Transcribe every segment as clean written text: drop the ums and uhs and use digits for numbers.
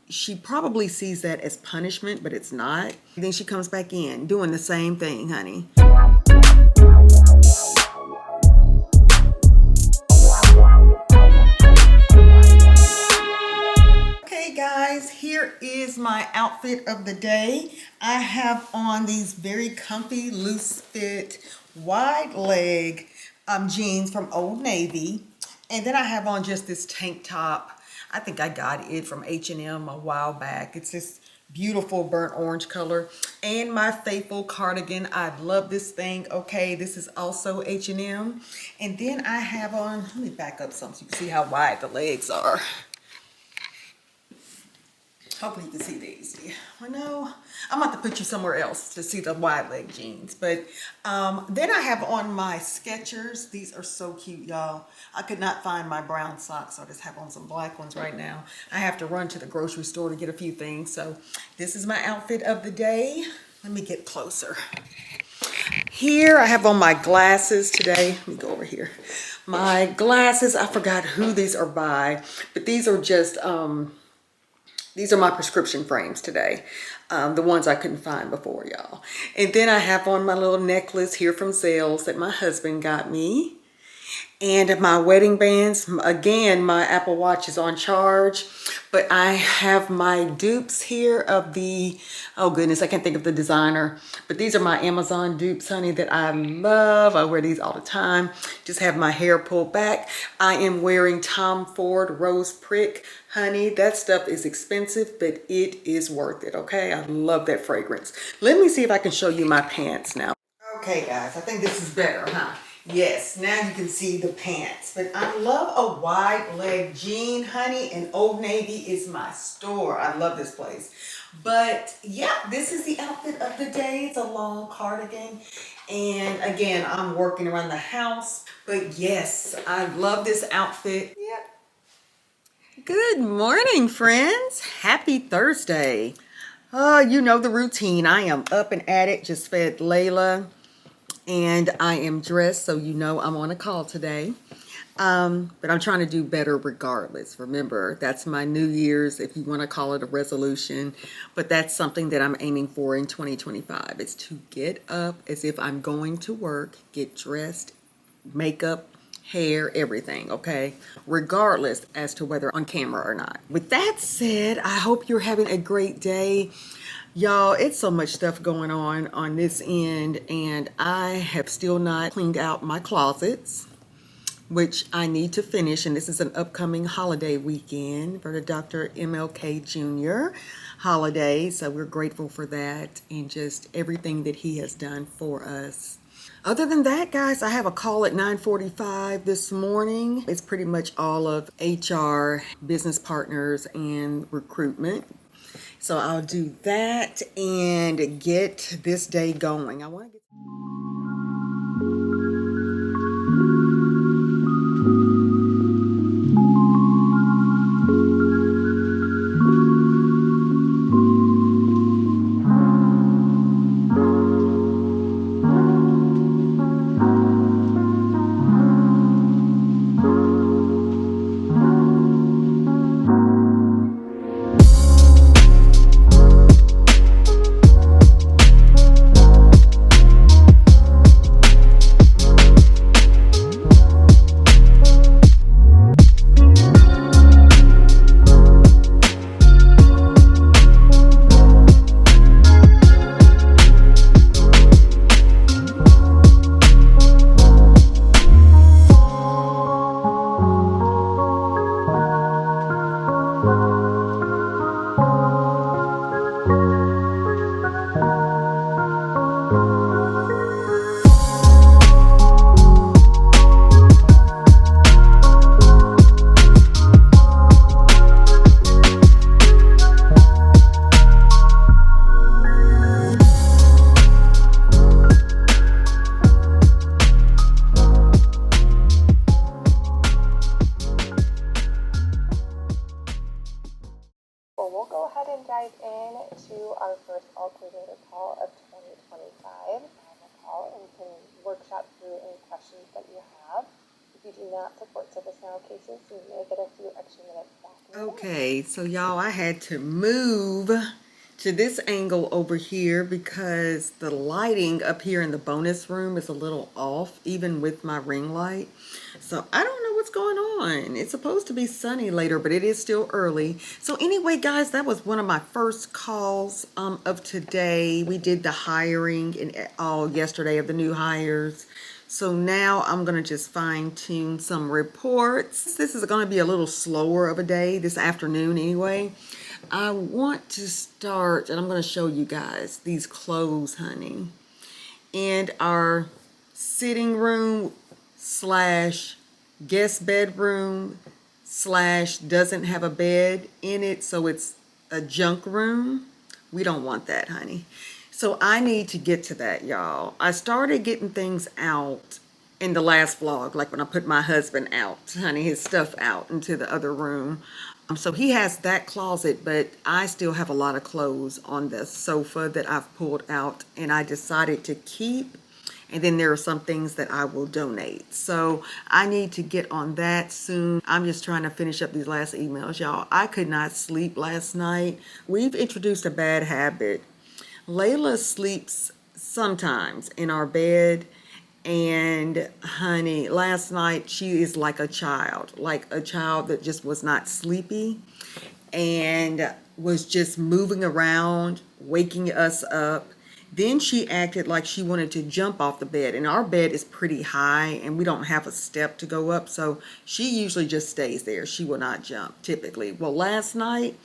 she probably sees that as punishment, but it's not. Then she comes back in doing the same thing, honey. Okay guys, here is my outfit of the day. I have on these very comfy, loose fit, wide leg jeans from Old Navy. And then I have on just this tank top. I think I got it from H&M a while back. It's this beautiful burnt orange color. And my faithful cardigan. I love this thing. Okay, this is also H&M. And then I have on, let me back up some so you can see how wide the legs are. Hopefully you can see these. Yeah. Well, no, I'm about to put you somewhere else to see the wide leg jeans. But then I have on my Skechers. These are so cute, y'all. I could not find my brown socks, so I just have on some black ones right now. I have to run to the grocery store to get a few things. So this is my outfit of the day. Let me get closer. Here I have on my glasses today. Let me go over here. My glasses, I forgot who these are by, but these are just these are my prescription frames today. The ones I couldn't find before, y'all. And then I have on my little necklace here from Zales that my husband got me. And my wedding bands. Again, my Apple Watch is on charge. But I have my dupes here of the, oh goodness, I can't think of the designer. But these are my Amazon dupes, honey, that I love. I wear these all the time. Just have my hair pulled back. I am wearing Tom Ford Rose Prick. Honey, that stuff is expensive, but it is worth it, okay? I love that fragrance. Let me see if I can show you my pants now. Okay, guys, I think this is better, huh? Yes, now you can see the pants. But I love a wide leg jean, honey, and Old Navy is my store. I love this place. But yeah, this is the outfit of the day. It's a long cardigan. And again, I'm working around the house. But yes, I love this outfit. Yep. Good morning, friends. Happy Thursday. You know the routine. I am up and at it. Just fed Layla. And I am dressed, so you know I'm on a call today. But I'm trying to do better regardless. Remember, that's my New Year's, if you want to call it a resolution. But that's something that I'm aiming for in 2025. It's to get up as if I'm going to work, get dressed, makeup, hair, everything, okay? Regardless as to whether on camera or not. With that said, I hope you're having a great day. Y'all, it's so much stuff going on this end, and I have still not cleaned out my closets, which I need to finish. And this is an upcoming holiday weekend for the Dr. MLK Jr. holiday. So we're grateful for that and just everything that he has done for us. Other than that, guys, I have a call at 9:45 this morning. It's pretty much all of HR, business partners, and recruitment. So I'll do that and get this day going. I want to get we'll go ahead and dive into our first alternator call of 2025. On the call, and we can workshop through any questions that you have. If you do not support ServiceNow cases, you may get a few extra minutes back Okay, so y'all, I had to move to this angle over here because the lighting up here in the bonus room is a little off, even with my ring light. So I don't know what's going on. It's supposed to be sunny later, but it is still early. So anyway, guys, that was one of my first calls of today. We did the hiring and all yesterday of the new hires. So now I'm going to just fine tune some reports. This is going to be a little slower of a day this afternoon anyway. I want to start, and I'm going to show you guys these clothes, honey. And our sitting room slash guest bedroom slash doesn't have a bed in it, so it's a junk room. We don't want that, honey. So I need to get to that, y'all. I started getting things out in the last vlog, like when I put my husband out, honey, his stuff out into the other room. So he has that closet, but I still have a lot of clothes on the sofa that I've pulled out and I decided to keep. And then there are some things that I will donate. So I need to get on that soon. I'm just trying to finish up these last emails, y'all. I could not sleep last night. We've introduced a bad habit. Layla sleeps sometimes in our bed. And honey, last night she is like a child that just was not sleepy and was just moving around, waking us up. Then she acted like she wanted to jump off the bed, and our bed is pretty high and we don't have a step to go up, so she usually just stays there. She will not jump typically. Well, last night,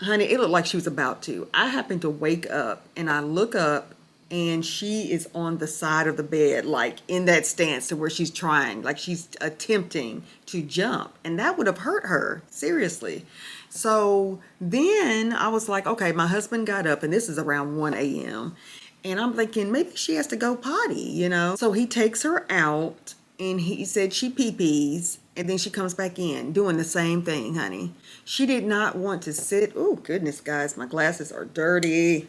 honey, it looked like she was about to. I happened to wake up and I look up and she is on the side of the bed, like in that stance to where she's trying, like she's attempting to jump. And that would have hurt her, seriously. So then I was like, okay, my husband got up and this is around 1 a.m. And I'm thinking maybe she has to go potty, you know? So he takes her out and he said she pee-pees and then she comes back in doing the same thing, honey. She did not want to sit. Oh, goodness, guys, my glasses are dirty.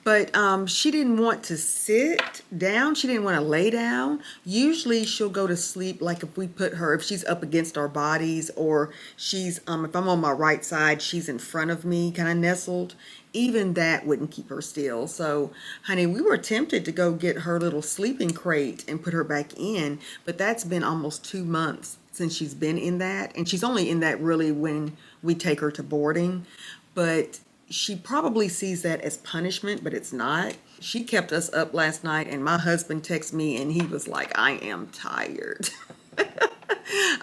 But she didn't want to sit down. She didn't want to lay down. Usually she'll go to sleep like if we put her, if she's up against our bodies or she's, if I'm on my right side, she's in front of me, kind of nestled. Even that wouldn't keep her still. So, honey, we were tempted to go get her little sleeping crate and put her back in. But that's been almost 2 months since she's been in that. And she's only in that really when we take her to boarding. But she probably sees that as punishment, but it's not. She kept us up last night and my husband texted me and he was like, I am tired.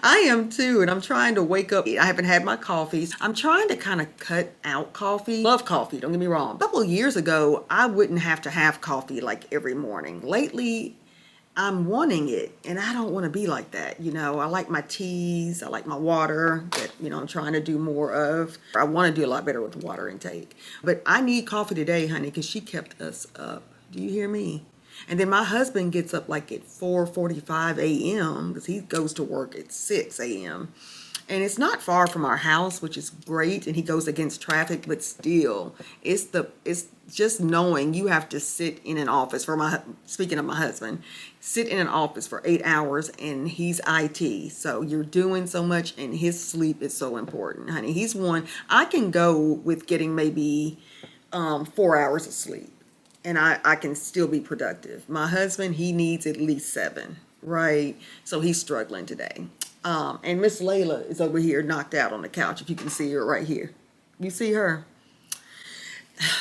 I am too, and I'm trying to wake up. I haven't had my coffees. I'm trying to kind of cut out coffee. Love coffee, don't get me wrong. A couple of years ago, I wouldn't have to have coffee like every morning. Lately, I'm wanting it, and I don't want to be like that. You know, I like my teas, I like my water that, you know, I'm trying to do more of. I want to do a lot better with the water intake. But I need coffee today, honey, because she kept us up. Do you hear me? And then my husband gets up like at 4:45 a.m. because he goes to work at 6 a.m. And it's not far from our house, which is great. And he goes against traffic, but still, it's just knowing you have to sit in an office speaking of my husband, sit in an office for 8 hours and he's IT. So you're doing so much and his sleep is so important, honey. He's one, I can go with getting maybe 4 hours of sleep and I can still be productive. My husband, he needs at least 7, right? So he's struggling today. And Miss Layla is over here knocked out on the couch. If you can see her right here. You see her?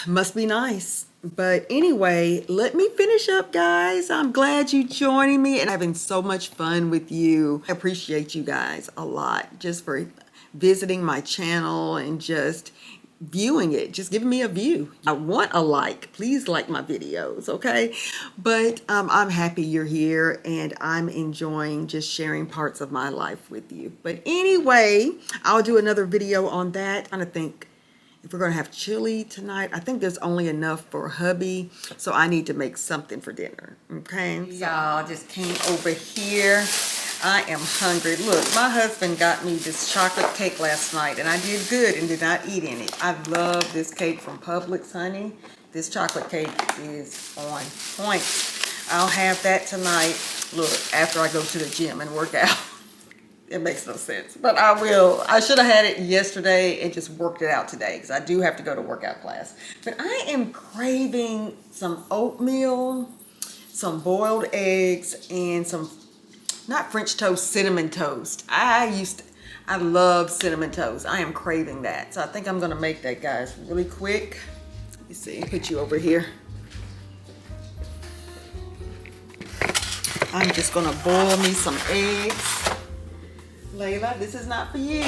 Must be nice. But anyway, let me finish up, guys. I'm glad you joining me and having so much fun with you. I appreciate you guys a lot just for visiting my channel and just viewing it, just giving me a view. I want a like. Please like my videos, okay? But I'm happy you're here and I'm enjoying just sharing parts of my life with you. But anyway, I'll do another video on that. I'm trying to think if we're gonna have chili tonight. I think there's only enough for hubby, so I need to make something for dinner, okay? Y'all just came over here. I am hungry. Look, my husband got me this chocolate cake last night and I did good and did not eat any. I love this cake from Publix, honey. This chocolate cake is on point. I'll have that tonight, look, after I go to the gym and work out. It makes no sense. But I will. I should have had it yesterday and just worked it out today because I do have to go to workout class. But I am craving some oatmeal, some boiled eggs, and some, not French toast, cinnamon toast. I love cinnamon toast. I am craving that. So I think I'm going to make that, guys, really quick. Let me see. Put you over here. I'm just going to boil me some eggs. Layla, this is not for you.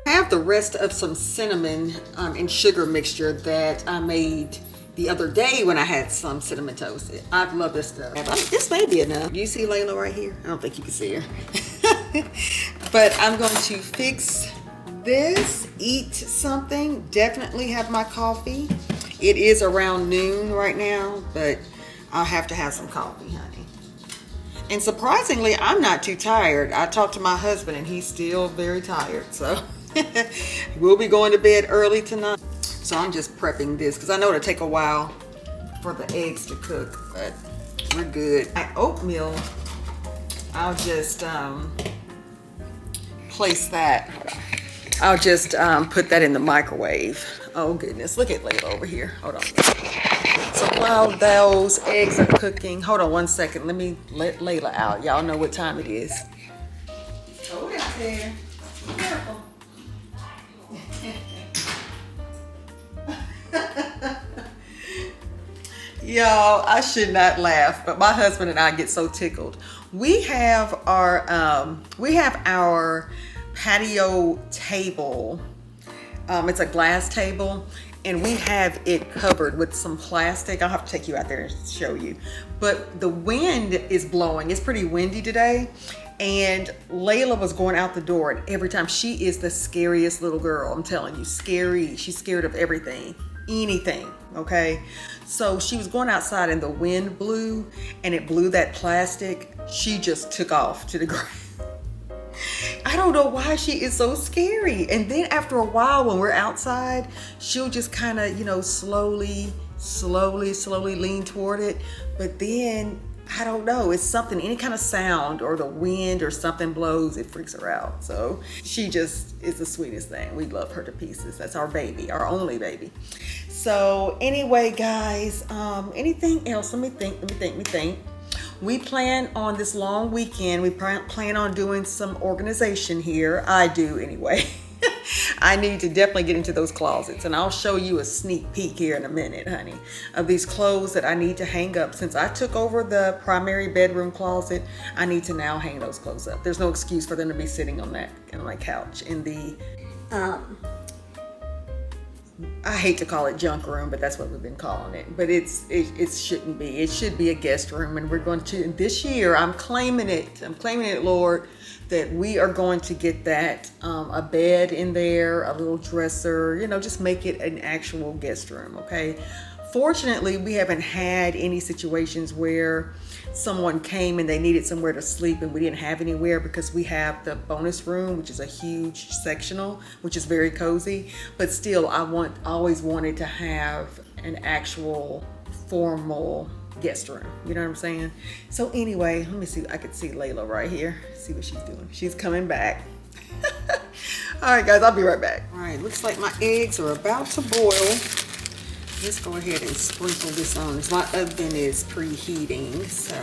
I have the rest of some cinnamon and sugar mixture that I made the other day when I had some cinnamon toast. I love this stuff. This may be enough. Do you see Layla right here? I don't think you can see her. But I'm going to fix this, eat something, definitely have my coffee. It is around noon right now, but I'll have to have some coffee, honey. And surprisingly, I'm not too tired. I talked to my husband and he's still very tired, so we'll be going to bed early tonight. So I'm just prepping this because I know it'll take a while for the eggs to cook, but we're good. My oatmeal, I'll just place that. I'll just put that in the microwave. Oh goodness, look at Layla over here. Hold on. So while those eggs are cooking, hold on one second. Let me let Layla out. Y'all know what time it is. Hold it there. Be careful. Y'all, I should not laugh, but my husband and I get so tickled. We have our patio table. It's a glass table, and we have it covered with some plastic. I'll have to take you out there and show you. But the wind is blowing. It's pretty windy today. And Layla was going out the door, and every time, she is the scariest little girl. I'm telling you, scary. She's scared of everything, anything, okay? So she was going outside and the wind blew, and it blew that plastic. She just took off to the ground. I don't know why she is so scary. And then after a while, when we're outside, she'll just kind of, slowly lean toward it. But then, I don't know, it's something, any kind of sound or the wind or something blows, it freaks her out. So she just is the sweetest thing. We love her to pieces. That's our baby, our only baby. So anyway, guys, anything else? Let me think. We plan on this long weekend. We plan on doing some organization here. I do anyway. I need to definitely get into those closets, and I'll show you a sneak peek here in a minute, honey, of these clothes that I need to hang up. Since I took over the primary bedroom closet, I need to now hang those clothes up. There's no excuse for them to be sitting on my couch in the I hate to call it junk room, but that's what we've been calling it. But it shouldn't be. It should be a guest room, and we're going to, this year, I'm claiming it, Lord, that we are going to get that, a bed in there, a little dresser, just make it an actual guest room, okay? Fortunately, we haven't had any situations where someone came and they needed somewhere to sleep and we didn't have anywhere, because we have the bonus room, which is a huge sectional, which is very cozy. But still, I always wanted to have an actual formal guest room. You know what I'm saying? So anyway, let me see. I can see Layla right here. See what she's doing. She's coming back. All right, guys, I'll be right back. All right, looks like my eggs are about to boil. Let's go ahead and sprinkle this on. My oven is preheating, so.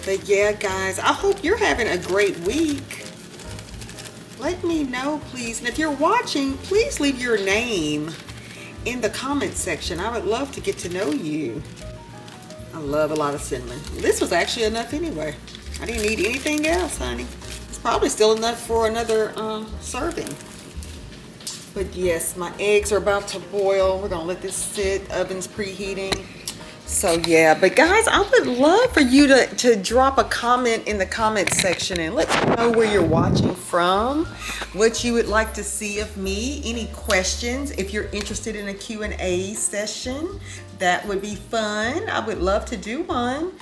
But yeah, guys, I hope you're having a great week. Let me know, please. And if you're watching, please leave your name in the comment section. I would love to get to know you. I love a lot of cinnamon. This was actually enough anyway. I didn't need anything else, honey. It's probably still enough for another serving. But yes, my eggs are about to boil. We're gonna let this sit. Oven's preheating. So yeah, but guys, I would love for you to drop a comment in the comment section and let me know where you're watching from. from, what you would like to see of me, any questions. If you're interested in a Q&A session, that would be fun. I would love to do one.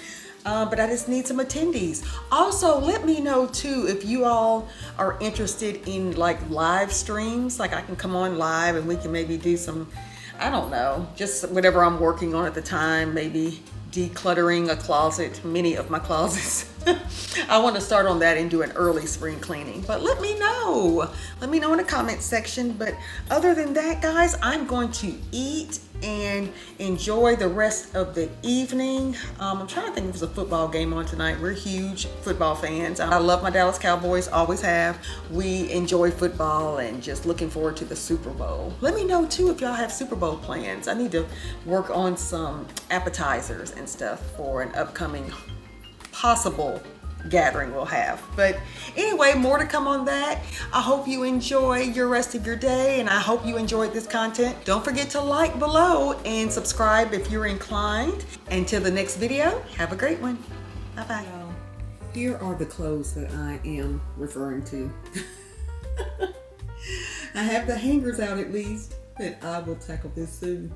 But I just need some attendees. Also, let me know too if you all are interested in like live streams. Like I can come on live and we can maybe do some, I don't know, just whatever I'm working on at the time. Maybe decluttering a closet, many of my closets. I want to start on that and do an early spring cleaning. But let me know. Let me know in the comment section. But other than that, guys, I'm going to eat and enjoy the rest of the evening. I'm trying to think if there's a football game on tonight. We're huge football fans. I love my Dallas Cowboys, always have. We enjoy football and just looking forward to the Super Bowl. Let me know too if y'all have Super Bowl plans. I need to work on some appetizers and stuff for an upcoming possible gathering we'll have. But anyway, more to come on that. I hope you enjoy your rest of your day, and I hope you enjoyed this content. Don't forget to like below and subscribe if you're inclined. Until the next video, have a great one. Bye-bye. Here are the clothes that I am referring to. I have the hangers out at least, but I will tackle this soon.